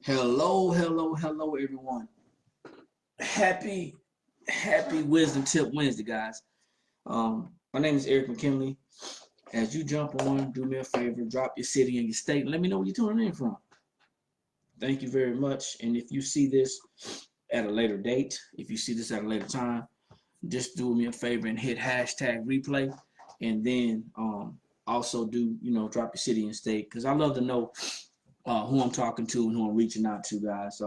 Hello, everyone. Happy, happy Wisdom Tip Wednesday, guys. My name is Eric McKinley. As you jump on, do me a favor, drop your city and your state, and let me know where you're tuning in from. Thank you very much. And if you see this at a later date, if you see this at a later time, just do me a favor and hit hashtag replay, and then also do drop your city and state because I love to know who I'm talking to and who I'm reaching out to, guys.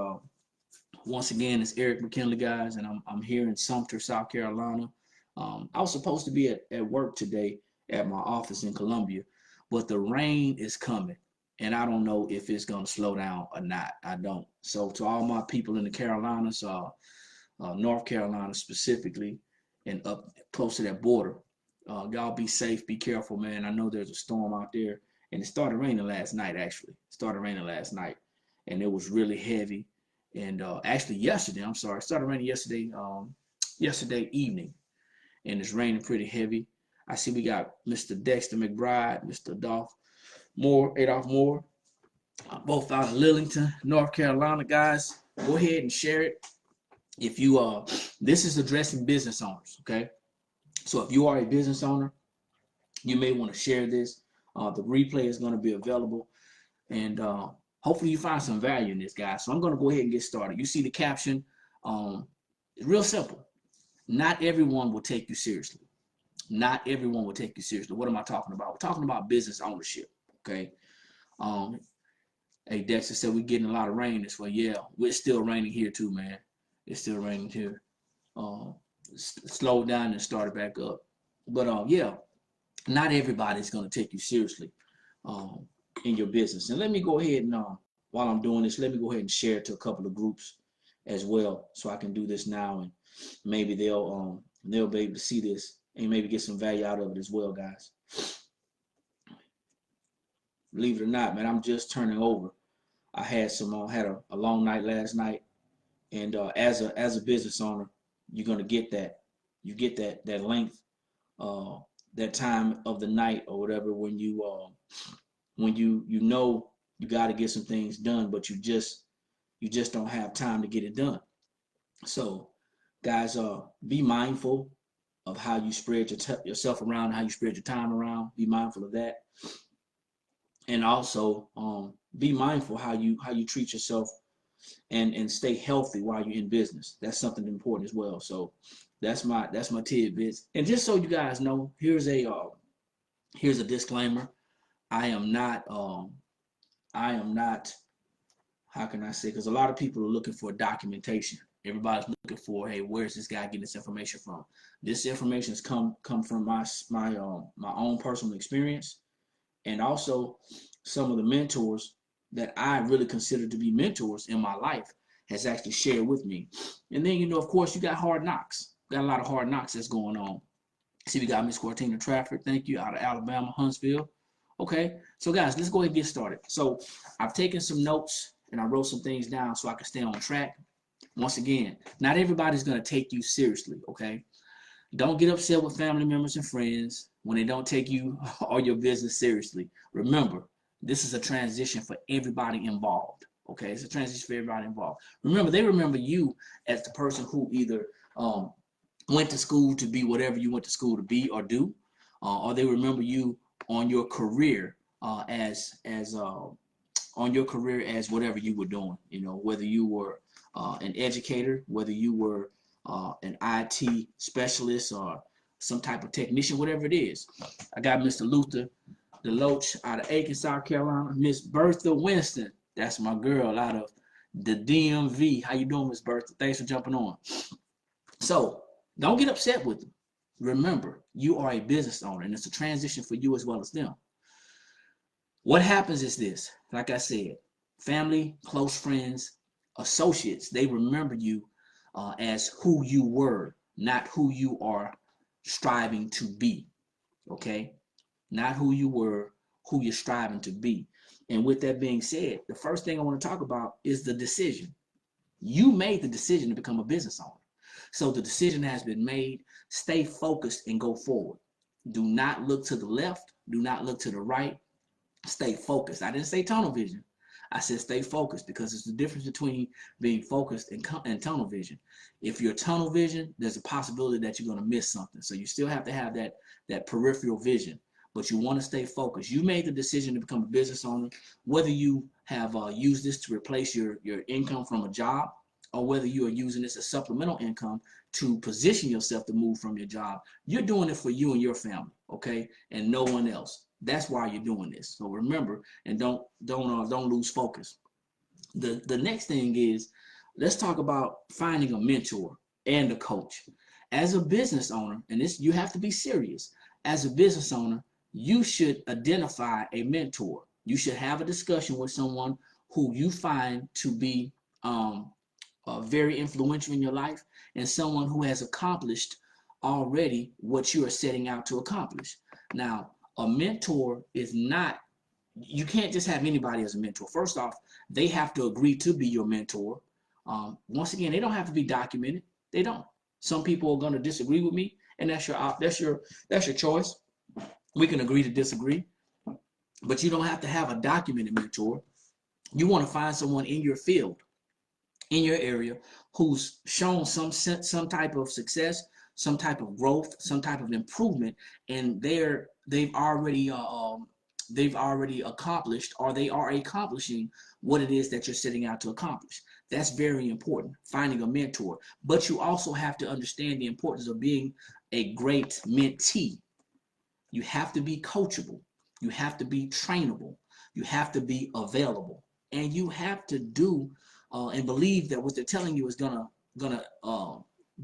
Once again, it's Eric McKinley, guys, and I'm here in Sumter, South Carolina. I was supposed to be at work today at my office in Columbia, but the rain is coming, and I don't know if it's going to slow down or not. I don't. So to all my people in the Carolinas, North Carolina specifically, and up close to that border, y'all be safe, be careful, man. I know there's a storm out there, and it started raining last night. Actually, it started raining last night, and it was really heavy. And actually, yesterday, I'm sorry, it started raining yesterday, yesterday evening, and it's raining pretty heavy. I see we got Mr. Dexter McBride, Mr. Adolph Moore, both out of Lillington, North Carolina, guys. Go ahead and share it. If you this is addressing business owners, okay? So if you are a business owner, you may want to share this. The replay is going to be available, and hopefully you find some value in this, guys. So I'm going to go ahead and get started. You see the caption. It's real simple. Not everyone will take you seriously. Not everyone will take you seriously. What am I talking about? We're talking about business ownership, okay? Um, hey, Dexter said we're getting a lot of rain this way. Yeah, it's still raining here too, man. It's still raining here. Um, Slowed down and started back up. But yeah, not everybody's going to take you seriously um, in your business. And let me go ahead and while I'm doing this, let me go ahead and share it to a couple of groups as well, so I can do this now, and maybe they'll be able to see this and maybe get some value out of it as well, guys. Believe it or not, man, I'm just turning over. I had a long night last night, and as a business owner, you're gonna get that. You get that length, uh, that time of the night or whatever when you know you got to get some things done, but you just don't have time to get it done. So, guys, be mindful of how you spread yourself around, how you spread your time around. Be mindful of that, and also be mindful how you treat yourself and stay healthy while you're in business. That's something important as well. So that's my tidbits. And just so you guys know, here's a disclaimer. I am not I am not, how can I say, because a lot of people are looking for documentation. Everybody's looking for, hey, where's this guy getting this information from? This information has come from my own personal experience, and also some of the mentors that I really consider to be mentors in my life has actually shared with me. And then, of course, you got hard knocks. Got a lot of hard knocks that's going on. See, we got Miss Cortina Trafford, thank you, out of Alabama, Huntsville. Okay, so guys, let's go ahead and get started. So I've taken some notes and I wrote some things down so I can stay on track. Once again, not everybody's going to take you seriously, okay? Don't get upset with family members and friends when they don't take you or your business seriously. Remember, this is a transition for everybody involved, okay? It's a transition for everybody involved. Remember, they remember you as the person who either went to school to be whatever you went to school to be or do, or they remember you on your career on your career as whatever you were doing. Whether you were an educator, whether you were an IT specialist or some type of technician, whatever it is. I got Mr. Luther Deloach out of Aiken, South Carolina. Miss Bertha Winston, that's my girl out of the DMV. How you doing, Miss Bertha? Thanks for jumping on. So don't get upset with them. Remember, you are a business owner, and it's a transition for you as well as them. What happens is this, like I said, family, close friends, associates, they remember you as who you were, not who you are striving to be, okay? Not who you were, who you're striving to be. And with that being said, the first thing I want to talk about is the decision. You made the decision to become a business owner. So the decision has been made. Stay focused and go forward. Do not look to the left. Do not look to the right. Stay focused. I didn't say tunnel vision. I said stay focused because it's the difference between being focused and tunnel vision. If you're tunnel vision, there's a possibility that you're going to miss something. So you still have to have that peripheral vision, but you want to stay focused. You made the decision to become a business owner, whether you have used this to replace your income from a job, or whether you are using this as supplemental income to position yourself to move from your job. You're doing it for you and your family, okay, and no one else. That's why you're doing this. So remember, and don't lose focus. The next thing is, let's talk about finding a mentor and a coach. As a business owner, and this you have to be serious. As a business owner, you should identify a mentor. You should have a discussion with someone who you find to be very influential in your life, and someone who has accomplished already what you are setting out to accomplish. Now, a mentor is not, you can't just have anybody as a mentor. First off, they have to agree to be your mentor. Once again, they don't have to be documented. They don't. Some people are going to disagree with me, and that's your choice. We can agree to disagree, but you don't have to have a documented mentor. You want to find someone in your field, in your area, who's shown some type of success, some type of growth, some type of improvement, and they've already accomplished, or they are accomplishing what it is that you're setting out to accomplish. That's very important, finding a mentor. But you also have to understand the importance of being a great mentee. You have to be coachable. You have to be trainable. You have to be available, and you have to do and believe that what they're telling you is gonna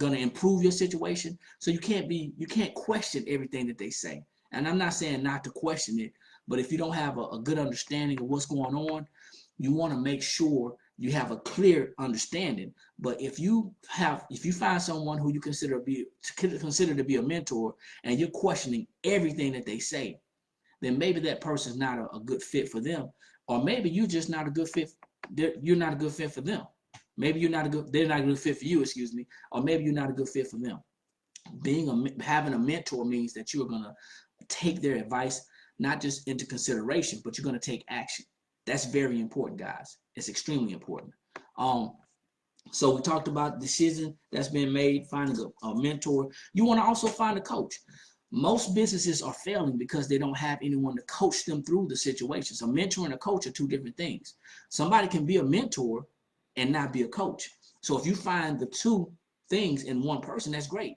improve your situation. So you can't question everything that they say. And I'm not saying not to question it, but if you don't have a good understanding of what's going on, you want to make sure you have a clear understanding. But if you find someone who you consider to be a mentor, and you're questioning everything that they say, then maybe that person's not a good fit for them, or maybe you're just not a good fit. You're not a good fit for them. Maybe they're not a good fit for you, excuse me, or maybe you're not a good fit for them. Having a mentor means that you are gonna take their advice not just into consideration, but you're gonna take action. That's very important, guys. It's extremely important. So we talked about decision that's been made, finding a mentor. You want to also find a coach. Most businesses are failing because they don't have anyone to coach them through the situations. A mentor and a coach are two different things. Somebody can be a mentor and not be a coach. So if you find the two things in one person, that's great.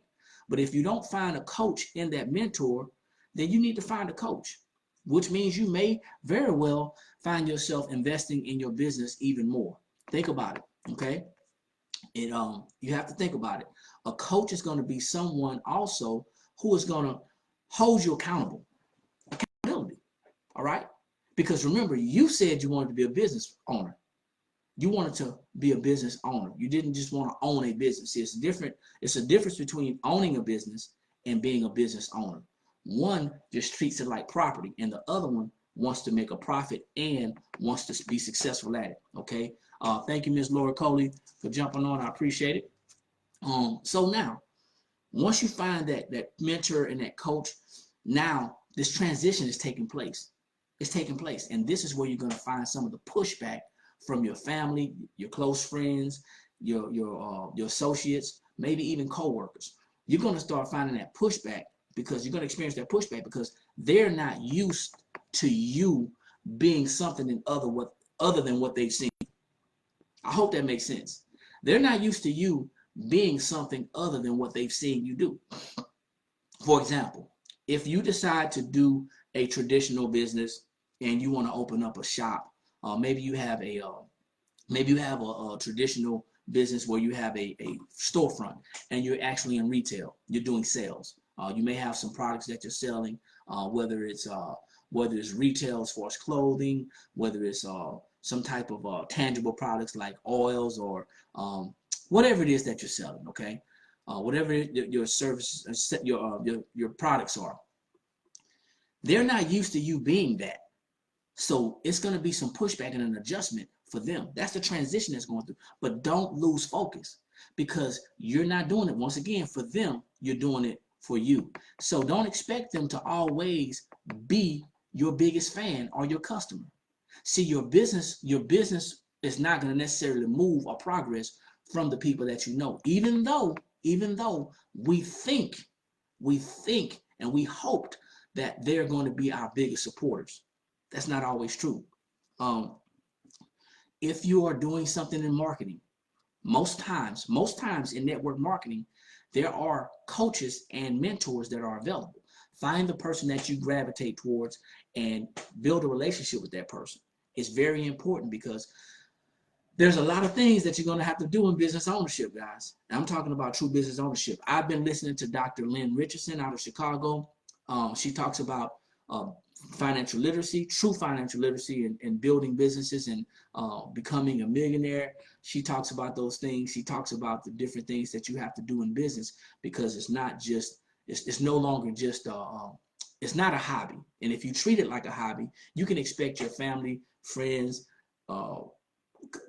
But if you don't find a coach in that mentor, then you need to find a coach, which means you may very well find yourself investing in your business even more. Think about it, okay? You have to think about it. A coach is going to be someone also who is going to hold you accountable. Accountability, all right? Because remember, you said you wanted to be a business owner. You wanted to be a business owner. You didn't just want to own a business. See, it's different. It's a difference between owning a business and being a business owner. One just treats it like property, and the other one wants to make a profit and wants to be successful at it. Okay. Thank you, Ms. Laura Coley, for jumping on. I appreciate it. So now, once you find that mentor and that coach, now this transition is taking place. It's taking place, and this is where you're going to find some of the pushback from your family, your close friends, your associates, maybe even co-workers. You're going to start finding that pushback, because you're going to experience that pushback because they're not used to you being something other than what they've seen. I hope that makes sense. They're not used to you being something other than what they've seen you do. For example, if you decide to do a traditional business and you want to open up a shop, maybe you have a traditional business where you have a storefront and you're actually in retail. You're doing sales. You may have some products that you're selling, whether it's retail as far as clothing, whether it's some type of tangible products like oils or whatever it is that you're selling. Okay, whatever your service, your products are. They're not used to you being that, so it's going to be some pushback and an adjustment for them. That's the transition that's going through. But don't lose focus, because you're not doing it once again for them. You're doing it for you. So don't expect them to always be your biggest fan or your customer. See, your business is not going to necessarily move or progress from the people that you know. Even though we think and we hoped that they're going to be our biggest supporters. That's not always true. Um, if you are doing something in marketing, most times in network marketing, there are coaches and mentors that are available. Find the person that you gravitate towards and build a relationship with that person. It's very important because there's a lot of things that you're going to have to do in business ownership, guys. I'm talking about true business ownership. I've been listening to Dr. Lynn Richardson out of Chicago. She talks about uh, financial literacy, true financial literacy, and building businesses and becoming a millionaire. She talks about those things. She talks about the different things that you have to do in business because it's not just, it's no longer just it's not a hobby. And if you treat it like a hobby, you can expect your family, friends, uh,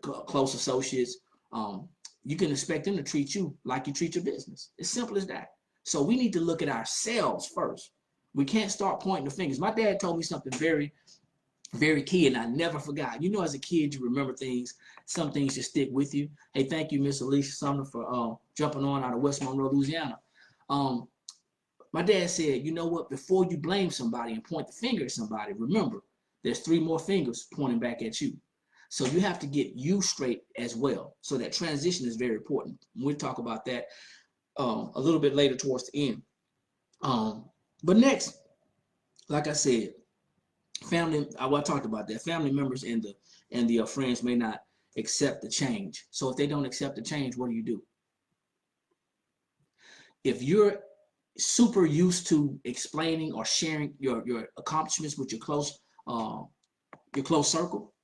close associates, um, you can expect them to treat you like you treat your business. It's simple as that. So we need to look at ourselves first. We can't start pointing the fingers. My dad told me something very, very key, and I never forgot. You know, as a kid, you remember things. Some things just stick with you. Hey, thank you, Miss Alicia Sumner, for jumping on out of West Monroe, Louisiana. Um, my dad said, you know what? Before you blame somebody and point the finger at somebody, remember, there's three more fingers pointing back at you. So you have to get you straight as well. So that transition is very important. We'll talk about that a little bit later towards the end. Um, but next, like I said, family. I talked about that. Family members and the friends may not accept the change. So if they don't accept the change, what do? If you're super used to explaining or sharing your accomplishments with uh, your close circle,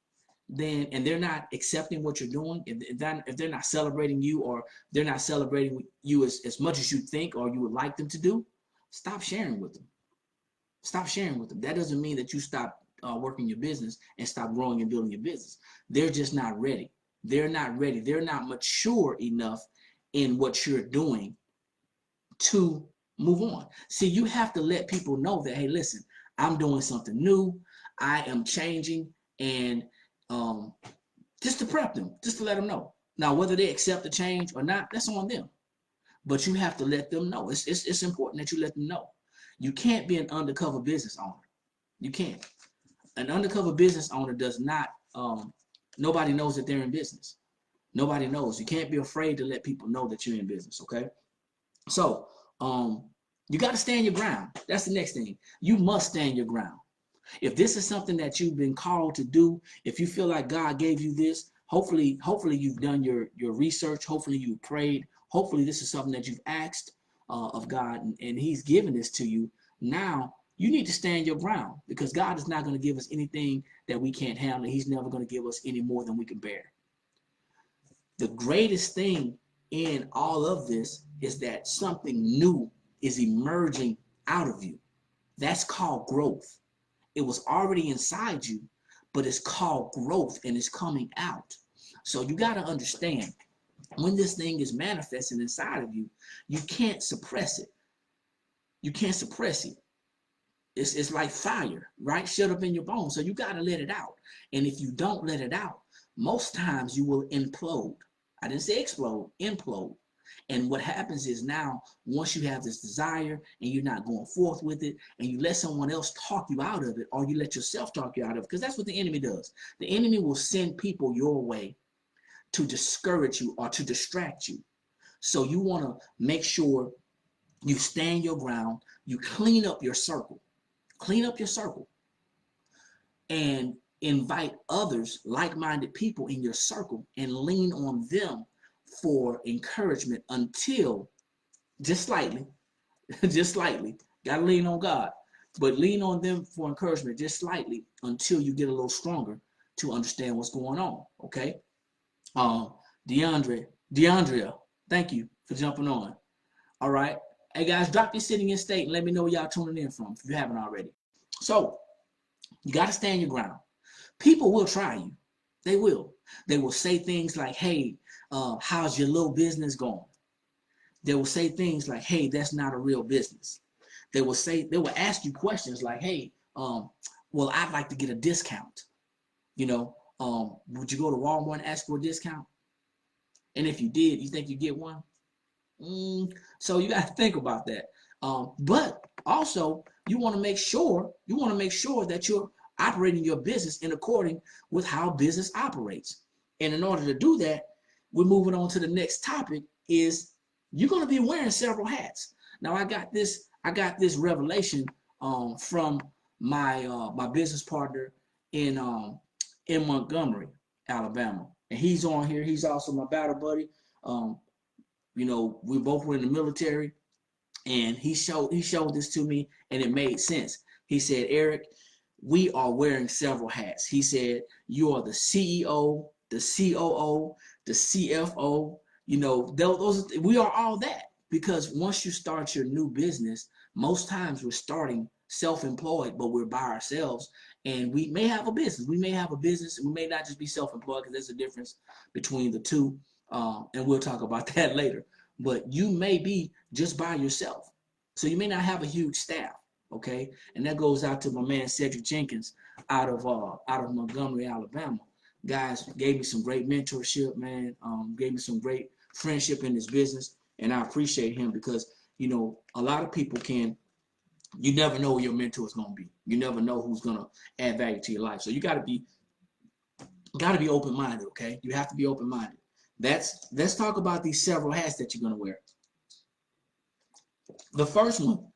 then and they're not accepting what you're doing, if they're not celebrating you or they're not celebrating you as much as you think or you would like them to do, stop sharing with them. Stop sharing with them. That doesn't mean that you stop working your business and stop growing and building your business. They're just not ready. They're not ready. They're not mature enough in what you're doing to move on. See, you have to let people know that, hey, listen, I'm doing something new. I am changing, and um, just to prep them, just to let them know. Now, whether they accept the change or not, that's on them. But you have to let them know. It's important that you let them know. You can't be an undercover business owner. You can't. An undercover business owner does not, nobody knows that they're in business. Nobody knows. You can't be afraid to let people know that you're in business, okay? So, you got to stand your ground. That's the next thing. You must stand your ground. If this is something that you've been called to do, if you feel like God gave you this, hopefully you've done your research. Hopefully you prayed. Hopefully this is something that you've asked of God, and He's given this to you. Now you need to stand your ground because God is not going to give us anything that we can't handle. He's never going to give us any more than we can bear. The greatest thing in all of this is that something new is emerging out of you. That's called growth. It was already inside you, but it's called growth and it's coming out. So you got to understand when this thing is manifesting inside of you, you can't suppress it. You can't suppress it. It's like fire, right? Shut up in your bones. So you got to let it out. And if you don't let it out, most times you will implode. I didn't say explode, implode. And what happens is now, once you have this desire and you're not going forth with it, and you let someone else talk you out of it, or you let yourself talk you out of it, because that's what the enemy does. The enemy will send people your way to discourage you or to distract you. So you want to make sure you stand your ground, you clean up your circle. Clean up your circle and invite others, like-minded people in your circle, and lean on them for encouragement until, just slightly, just slightly, gotta lean on God, but lean on them for encouragement just slightly until you get a little stronger to understand what's going on. Okay. um DeAndrea, thank you for jumping on. All right. Hey guys, drop your sitting in state and let me know where y'all tuning in from if you haven't already. So you got to stand your ground. People will try you. They will. They will say things like, hey, how's your little business going? They will say things like, hey, that's not a real business. They will ask you questions like, hey, well, I'd like to get a discount. Would you go to Walmart and ask for a discount? And if you did, you think you get one? So you got to think about that. But also, you want to make sure that you're operating your business in according with how business operates. And in order to do that, we're moving on to the next topic. Is you're going to be wearing several hats. Now, I got this revelation from my business partner in Montgomery, Alabama, and he's on here. He's also my battle buddy. We both were in the military, and he showed this to me, and it made sense. He said, Eric, we are wearing several hats. He said, you are the CEO, the COO, the CFO. We are all that, because once you start your new business, most times we're starting self-employed, but we're by ourselves, and we may have a business. We may not just be self-employed, because there's a difference between the two, and we'll talk about that later. But you may be just by yourself, so you may not have a huge staff. Okay, and that goes out to my man Cedric Jenkins out of Montgomery, Alabama. Guys gave me some great mentorship, man. Gave me some great friendship in this business, and I appreciate him, because a lot of people you never know who your mentor is going to be. You never know who's going to add value to your life. So you got to be open-minded. Okay, you have to be open-minded. Let's talk about these several hats that you're going to wear. The first one,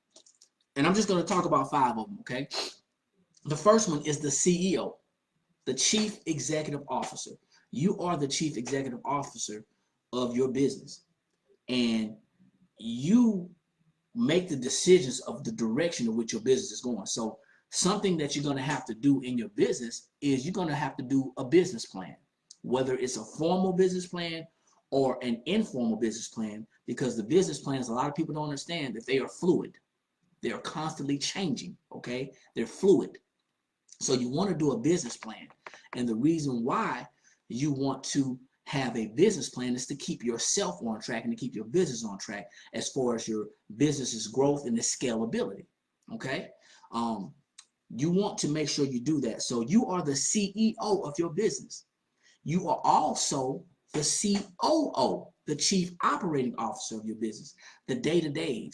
and I'm just going to talk about 5 of them. Okay, the first one is the CEO, the Chief Executive Officer. You are the Chief Executive Officer of your business, and you make the decisions of the direction in which your business is going. So something that you're going to have to do in your business is you're going to have to do a business plan, whether it's a formal business plan or an informal business plan, because the business plans, a lot of people don't understand that they are fluid. They are constantly changing, okay? They're fluid. So you want to do a business plan. And the reason why you want to have a business plan is to keep yourself on track and to keep your business on track as far as your business's growth and its scalability, okay? You want to make sure you do that. So you are the CEO of your business. You are also the COO, the Chief Operating Officer of your business, the day-to-day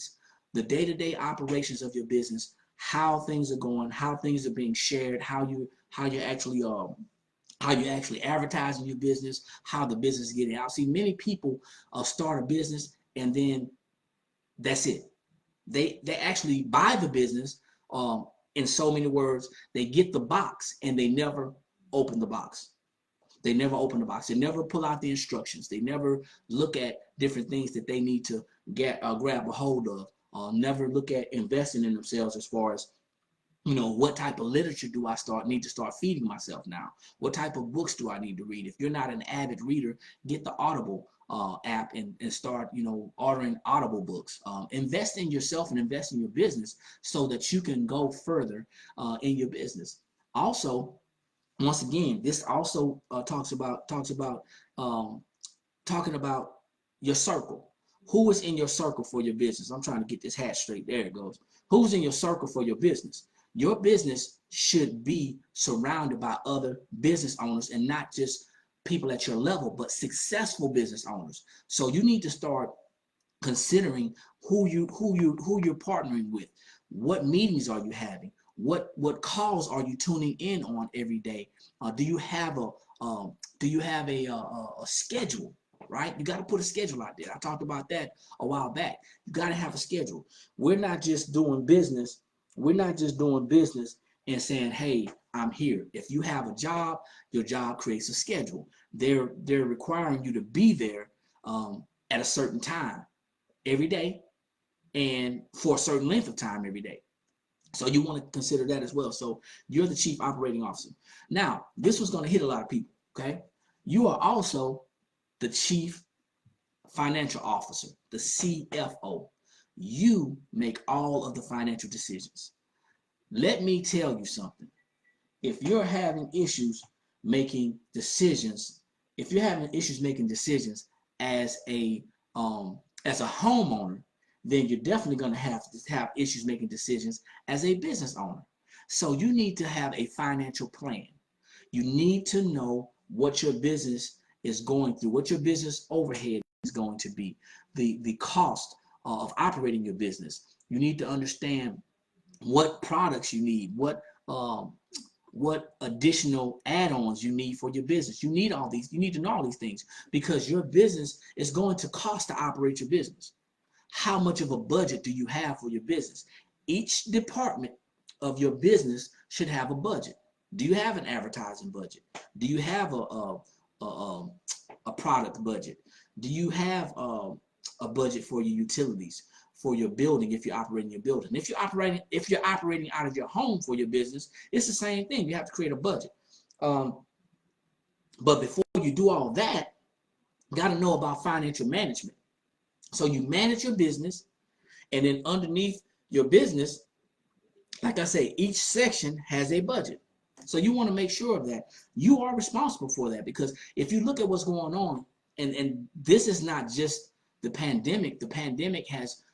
operations of your business, how things are going, how things are being shared, how you're actually advertising your business, how the business is getting out. See, many people start a business and then that's it. They actually buy the business. In so many words, they get the box and they never open the box. They never open the box. They never pull out the instructions. They never look at different things that they need to grab a hold of. Never look at investing in themselves as far as, what type of literature do I need to start feeding myself now? What type of books do I need to read? If you're not an avid reader, get the Audible app and start, ordering Audible books. Invest in yourself and invest in your business so that you can go further in your business. Also, once again, this also talks about talking about your circle. Who is in your circle for your business? I'm trying to get this hat straight. There it goes. Who's in your circle for your business? Your business should be surrounded by other business owners and not just people at your level, but successful business owners. So you need to start considering who you're partnering with. What meetings are you having? What calls are you tuning in on every day? Do you have a schedule? Right? You got to put a schedule out there. I talked about that a while back. You got to have a schedule. We're not just doing business. We're not just doing business and saying, hey, I'm here. If you have a job, your job creates a schedule. They're requiring you to be there at a certain time every day and for a certain length of time every day. So you want to consider that as well. So you're the Chief Operating Officer. Now, this was going to hit a lot of people, okay? You are also the Chief Financial Officer, the CFO. You make all of the financial decisions. Let me tell you something. If you're having issues making decisions, as a homeowner, then you're definitely going to have issues making decisions as a business owner. So you need to have a financial plan. You need to know what your business is going through, what your business overhead is going to be, the cost of operating your business. You need to understand what products you need, what additional add-ons you need for your business. You need all these. You need to know all these things because your business is going to cost to operate your business. How much of a budget do you have for your business? Each department of your business should have a budget. Do you have an advertising budget? Do you have a product budget? Do you have a budget for your utilities, for your building if you're operating your building? If you're operating out of your home for your business, it's the same thing. You have to create a budget. But before you do all that, you got to know about financial management. So you manage your business, and then underneath your business, like I say, each section has a budget. So you want to make sure that you are responsible for that, because if you look at what's going on, and this is not just the pandemic. The pandemic has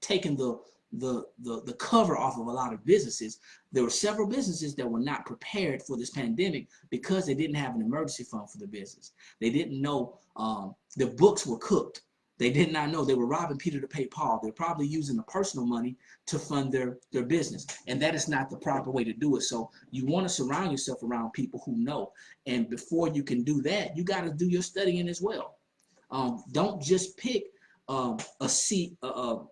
taken the cover off of a lot of businesses. There were several businesses that were not prepared for this pandemic because they didn't have an emergency fund for the business. They didn't know the books were cooked. They did not know they were robbing Peter to pay Paul. They're probably using the personal money to fund their business. And that is not the proper way to do it. So you want to surround yourself around people who know. And before you can do that, you got to do your studying as well. Don't just pick a CPA.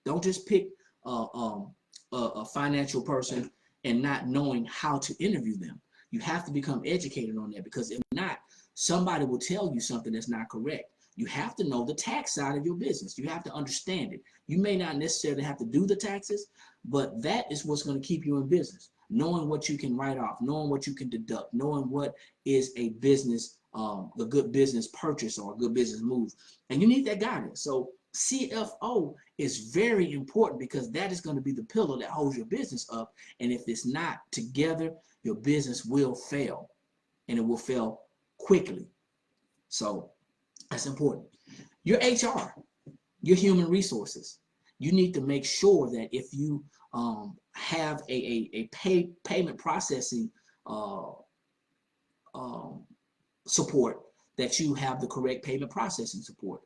Don't just pick a financial person and not knowing how to interview them. You have to become educated on that, because if not, somebody will tell you something that's not correct. You have to know the tax side of your business. You have to understand it. You may not necessarily have to do the taxes, but that is what's going to keep you in business. Knowing what you can write off, knowing what you can deduct, knowing what is a business, a good business purchase or a good business move. And you need that guidance. So CFO is very important, because that is going to be the pillar that holds your business up. And if it's not together, your business will fail, and it will fail quickly. So that's important. Your HR, your human resources. You need to make sure that if you have a payment processing support, that you have the correct payment processing support.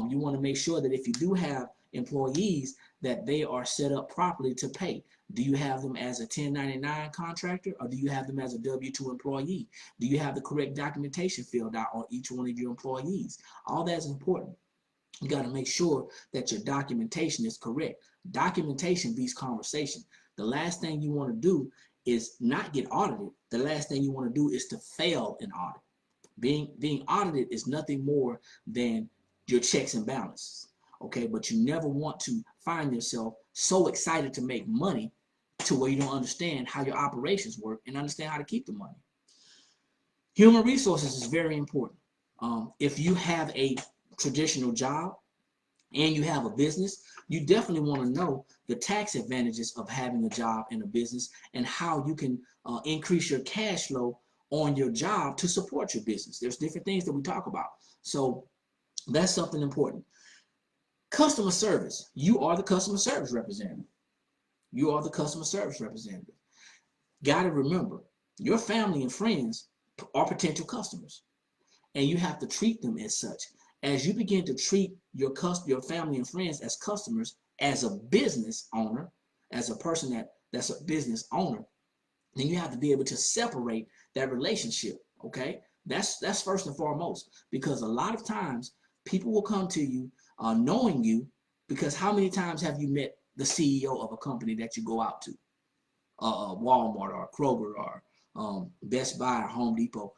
You want to make sure that if you do have employees, that they are set up properly to pay. Do you have them as a 1099 contractor, or do you have them as a W-2 employee? Do you have the correct documentation filled out on each one of your employees? All that is important. You got to make sure that your documentation is correct. Documentation beats conversation. The last thing you want to do is not get audited. The last thing you want to do is to fail an audit. Being audited is nothing more than your checks and balances. Okay, but you never want to find yourself so excited to make money to where you don't understand how your operations work and understand how to keep the money. Human resources is very important. If you have a traditional job and you have a business, you definitely want to know the tax advantages of having a job and a business, and how you can increase your cash flow on your job to support your business. There's different things that we talk about. So that's something important. Customer service. You are the customer service representative. You are the customer service representative. Got to remember, your family and friends are potential customers, and you have to treat them as such. As you begin to treat your family and friends as customers, as a business owner, as a person that's a business owner, then you have to be able to separate that relationship. Okay, that's first and foremost, because a lot of times people will come to you knowing you, because how many times have you met the CEO of a company that you go out to, Walmart or Kroger or Best Buy or Home Depot?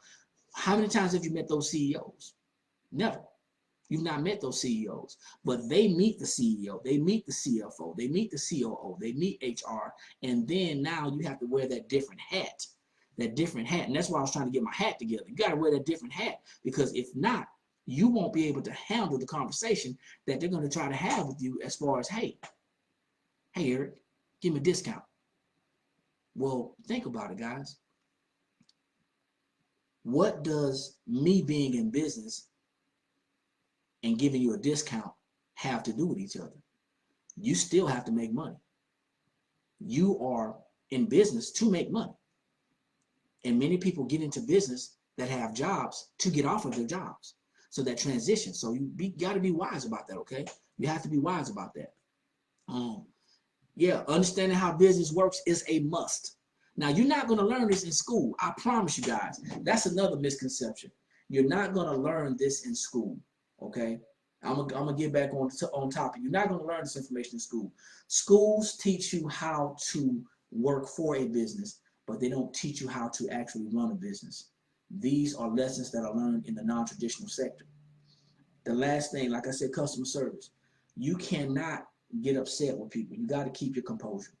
How many times have you met those CEOs? Never. You've not met those CEOs, but they meet the CEO, they meet the CFO, they meet the COO, they meet HR, and then now you have to wear that different hat, and that's why I was trying to get my hat together. You got to wear that different hat, because if not, you won't be able to handle the conversation that they're going to try to have with you as far as, hey Eric, give me a discount. Well, think about it, guys. What does me being in business and giving you a discount have to do with each other? You still have to make money. You are in business to make money. And many people get into business that have jobs to get off of their jobs. So that transition. So you got to be wise about that, okay? You have to be wise about that. Yeah, understanding how business works is a must. Now, you're not going to learn this in school. I promise you guys. That's another misconception. You're not going to learn this in school, okay? I'm gonna get back on topic. You're not going to learn this information in school. Schools teach you how to work for a business, but they don't teach you how to actually run a business. These are lessons that are learned in the non-traditional sector. The last thing, like I said, customer service. You cannot get upset with people. You got to keep your composure.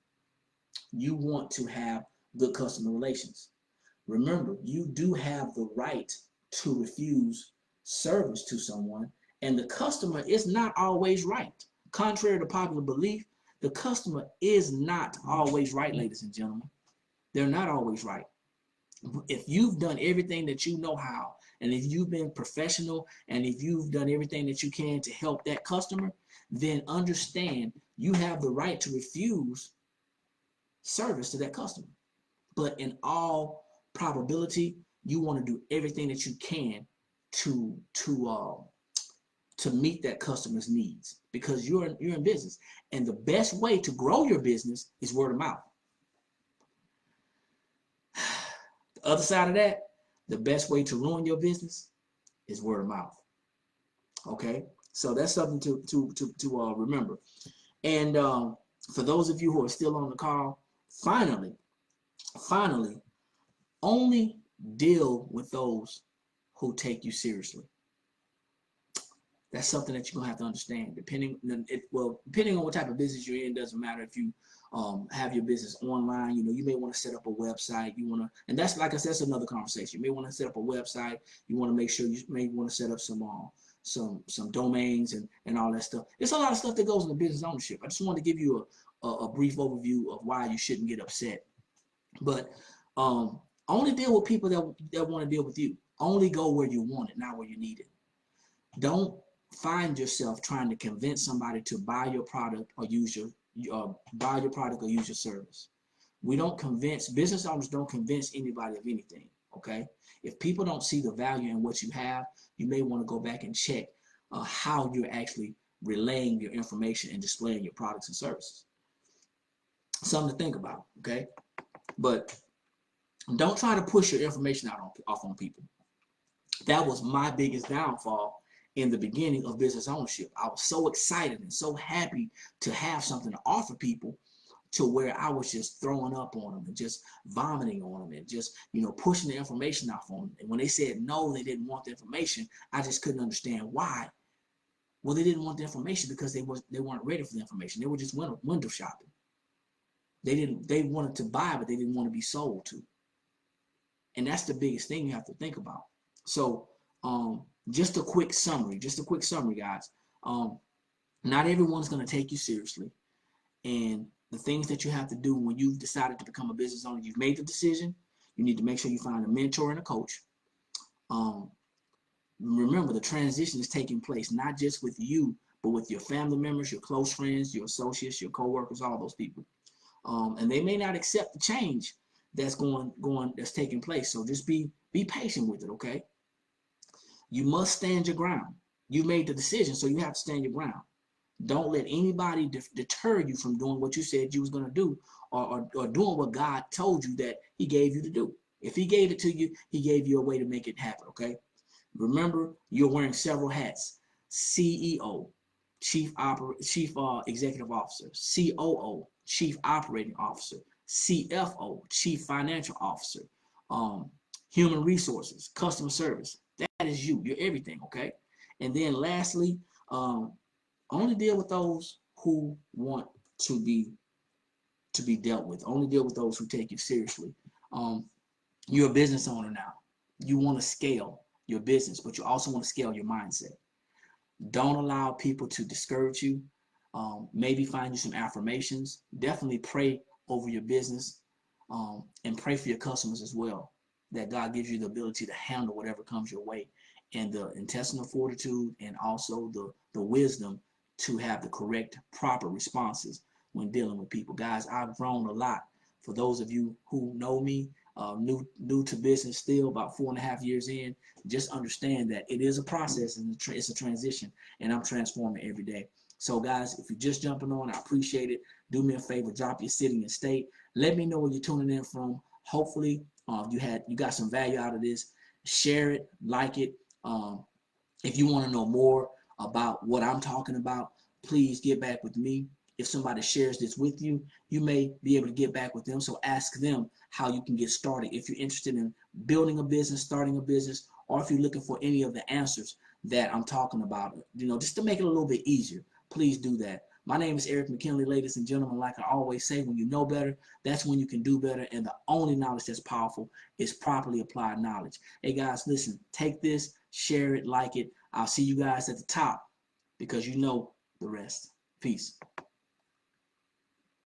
You want to have good customer relations. Remember, you do have the right to refuse service to someone, and the customer is not always right. Contrary to popular belief, the customer is not always right, ladies and gentlemen. They're not always right. If you've done everything that you know how, and if you've been professional, and if you've done everything that you can to help that customer, then understand you have the right to refuse service to that customer. But in all probability, you want to do everything that you can to meet that customer's needs, because you're in business, and the best way to grow your business is word of mouth. The other side of that, the best way to ruin your business is word of mouth. Okay, so that's something to remember. And for those of you who are still on the call, finally, only deal with those who take you seriously. That's something that you're gonna have to understand. Depending on what type of business you're in, doesn't matter if you have your business online. You know, you may want to set up a website. You want to, and that's, like I said, that's another conversation. You may want to set up a website. You want to make sure you may want to set up some domains and all that stuff. There's a lot of stuff that goes into business ownership. I just want to give you a brief overview of why you shouldn't get upset. But only deal with people that want to deal with you. Only go where you want it, not where you need it. Don't find yourself trying to convince somebody to buy your product or use your service. Business owners don't convince anybody of anything, okay? If people don't see the value in what you have, you may want to go back and check how you're actually relaying your information and displaying your products and services. Something to think about, okay? But don't try to push your information off on people. That was my biggest downfall in the beginning of business ownership. I was so excited and so happy to have something to offer people, to where I was just throwing up on them and just vomiting on them and just, pushing the information off on them. And when they said no, they didn't want the information, I just couldn't understand why. Well, they didn't want the information because they weren't ready for the information. They were just window shopping. They wanted to buy, but they didn't want to be sold to. And that's the biggest thing you have to think about. So, just a quick summary, guys. Not everyone's going to take you seriously. And the things that you have to do when you've decided to become a business owner, you've made the decision, you need to make sure you find a mentor and a coach. Remember, the transition is taking place not just with you, but with your family members, your close friends, your associates, your coworkers, all those people. And they may not accept the change that's that's taking place. So just be patient with it, okay? You must stand your ground. You made the decision, so you have to stand your ground. Don't let anybody deter you from doing what you said you was going to do, or doing what God told you that he gave you to do. If he gave it to you, he gave you a way to make it happen, okay? Remember, you're wearing several hats: CEO, Chief Executive Officer; COO, Chief Operating Officer; CFO, Chief Financial Officer; Human Resources, Customer Service. That is you. You're everything, okay? And then lastly, only deal with those who want to be dealt with. Only deal with those who take you seriously. You're a business owner now. You want to scale your business, but you also want to scale your mindset. Don't allow people to discourage you. Maybe find you some affirmations. Definitely pray over your business, and pray for your customers as well, that God gives you the ability to handle whatever comes your way, and the intestinal fortitude, and also the wisdom to have the correct, proper responses when dealing with people. Guys, I've grown a lot. For those of you who know me, new to business still, about 4.5 years in, just understand that it is a process and it's a transition, and I'm transforming every day. So guys, if you're just jumping on, I appreciate it. Do me a favor, drop your city and state. Let me know where you're tuning in from. Hopefully, you got some value out of this. Share it, like it. If you want to know more about what I'm talking about, please get back with me. If somebody shares this with you, you may be able to get back with them. So ask them how you can get started. If you're interested in building a business, starting a business, or if you're looking for any of the answers that I'm talking about, just to make it a little bit easier, please do that. My name is Eric McKinley, ladies and gentlemen. Like I always say, when you know better, that's when you can do better. And the only knowledge that's powerful is properly applied knowledge. Hey guys, listen, take this, share it, like it. I'll see you guys at the top because you know the rest. Peace.